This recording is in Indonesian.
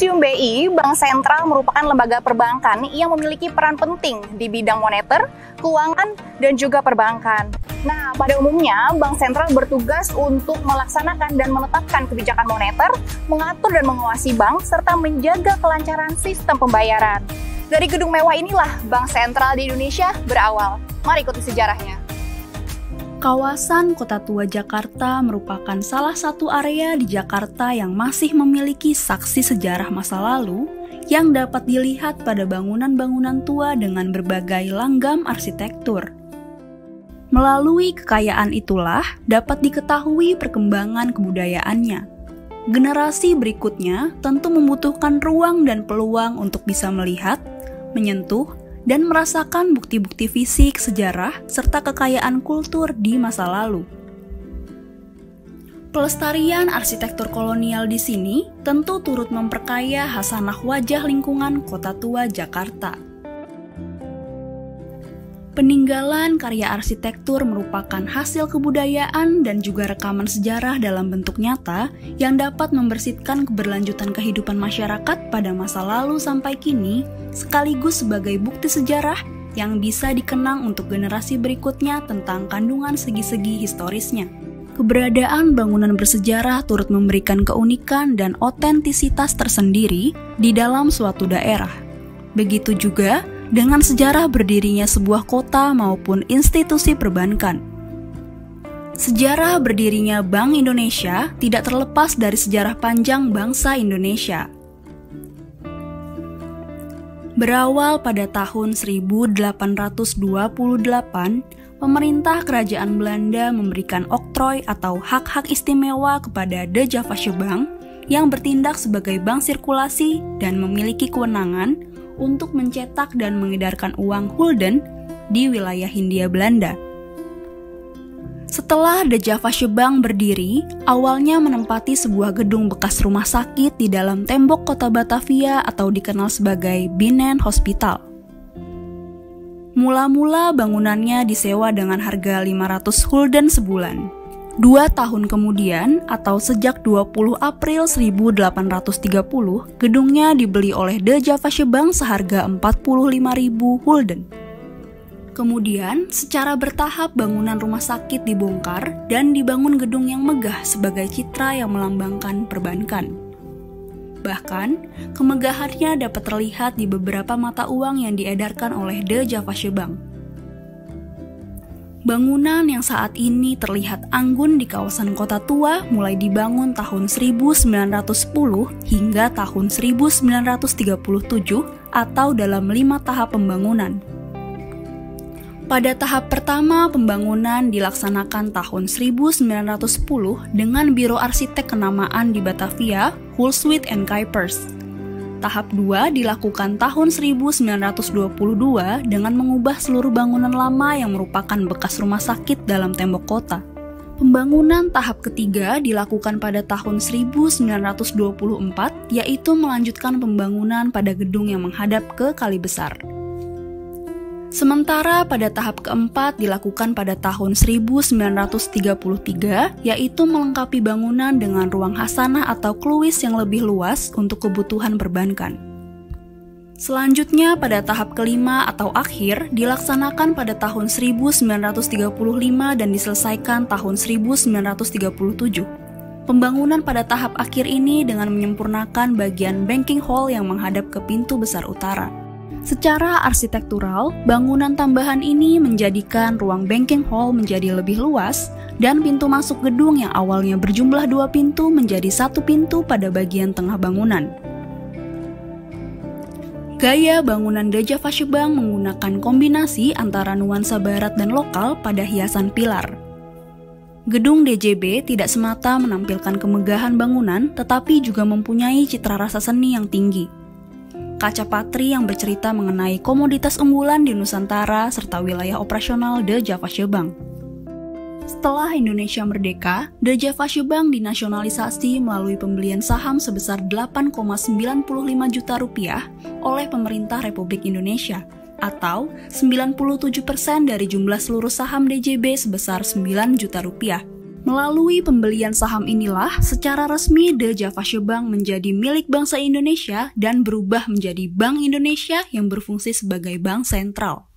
Museum BI, Bank Sentral merupakan lembaga perbankan yang memiliki peran penting di bidang moneter, keuangan, dan juga perbankan. Nah, pada umumnya, Bank Sentral bertugas untuk melaksanakan dan menetapkan kebijakan moneter, mengatur dan mengawasi bank, serta menjaga kelancaran sistem pembayaran. Dari gedung mewah inilah Bank Sentral di Indonesia berawal. Mari ikuti sejarahnya. Kawasan Kota Tua Jakarta merupakan salah satu area di Jakarta yang masih memiliki saksi sejarah masa lalu yang dapat dilihat pada bangunan-bangunan tua dengan berbagai langgam arsitektur. Melalui kekayaan itulah dapat diketahui perkembangan kebudayaannya. Generasi berikutnya tentu membutuhkan ruang dan peluang untuk bisa melihat, menyentuh, dan merasakan bukti-bukti fisik, sejarah, serta kekayaan kultur di masa lalu. Pelestarian arsitektur kolonial di sini tentu turut memperkaya hasanah wajah lingkungan Kota Tua Jakarta. Peninggalan karya arsitektur merupakan hasil kebudayaan dan juga rekaman sejarah dalam bentuk nyata yang dapat membersihkan keberlanjutan kehidupan masyarakat pada masa lalu sampai kini, sekaligus sebagai bukti sejarah yang bisa dikenang untuk generasi berikutnya tentang kandungan segi-segi historisnya. Keberadaan bangunan bersejarah turut memberikan keunikan dan otentisitas tersendiri di dalam suatu daerah. Begitu juga dengan sejarah berdirinya sebuah kota maupun institusi perbankan. Sejarah berdirinya Bank Indonesia tidak terlepas dari sejarah panjang bangsa Indonesia. Berawal pada tahun 1828, pemerintah kerajaan Belanda memberikan oktrooi atau hak-hak istimewa kepada De Javasche Bank yang bertindak sebagai bank sirkulasi dan memiliki kewenangan untuk mencetak dan mengedarkan uang gulden di wilayah Hindia Belanda. Setelah De Javasche Bank berdiri, awalnya menempati sebuah gedung bekas rumah sakit di dalam tembok kota Batavia atau dikenal sebagai Binnen Hospital. Mula-mula bangunannya disewa dengan harga 500 gulden sebulan. 2 tahun kemudian, atau sejak 20 April 1830, gedungnya dibeli oleh De Javasche Bank seharga 45.000 gulden. Kemudian, secara bertahap bangunan rumah sakit dibongkar dan dibangun gedung yang megah sebagai citra yang melambangkan perbankan. Bahkan, kemegahannya dapat terlihat di beberapa mata uang yang diedarkan oleh De Javasche Bank. Bangunan yang saat ini terlihat anggun di kawasan Kota Tua mulai dibangun tahun 1910 hingga tahun 1937 atau dalam 5 tahap pembangunan. Pada tahap pertama, pembangunan dilaksanakan tahun 1910 dengan Biro Arsitek Kenamaan di Batavia, Hulswit & Kuipers. Tahap 2 dilakukan tahun 1922 dengan mengubah seluruh bangunan lama yang merupakan bekas rumah sakit dalam tembok kota. Pembangunan tahap ketiga dilakukan pada tahun 1924, yaitu melanjutkan pembangunan pada gedung yang menghadap ke Kali Besar. Sementara pada tahap keempat dilakukan pada tahun 1933, yaitu melengkapi bangunan dengan ruang hasanah atau kluwis yang lebih luas untuk kebutuhan perbankan. Selanjutnya pada tahap kelima atau akhir dilaksanakan pada tahun 1935 dan diselesaikan tahun 1937. Pembangunan pada tahap akhir ini dengan menyempurnakan bagian banking hall yang menghadap ke pintu besar utara. Secara arsitektural, bangunan tambahan ini menjadikan ruang banking hall menjadi lebih luas dan pintu masuk gedung yang awalnya berjumlah 2 pintu menjadi 1 pintu pada bagian tengah bangunan. Gaya bangunan De Javasche Bank menggunakan kombinasi antara nuansa barat dan lokal pada hiasan pilar. Gedung DJB tidak semata menampilkan kemegahan bangunan, tetapi juga mempunyai citra rasa seni yang tinggi. Kaca patri yang bercerita mengenai komoditas unggulan di Nusantara serta wilayah operasional De Javasche Bank. Setelah Indonesia merdeka, De Javasche Bank dinasionalisasi melalui pembelian saham sebesar 8,95 juta rupiah oleh pemerintah Republik Indonesia, atau 97% dari jumlah seluruh saham DJB sebesar 9 juta rupiah. Melalui pembelian saham inilah, secara resmi The Javasche Bank menjadi milik bangsa Indonesia dan berubah menjadi Bank Indonesia yang berfungsi sebagai bank sentral.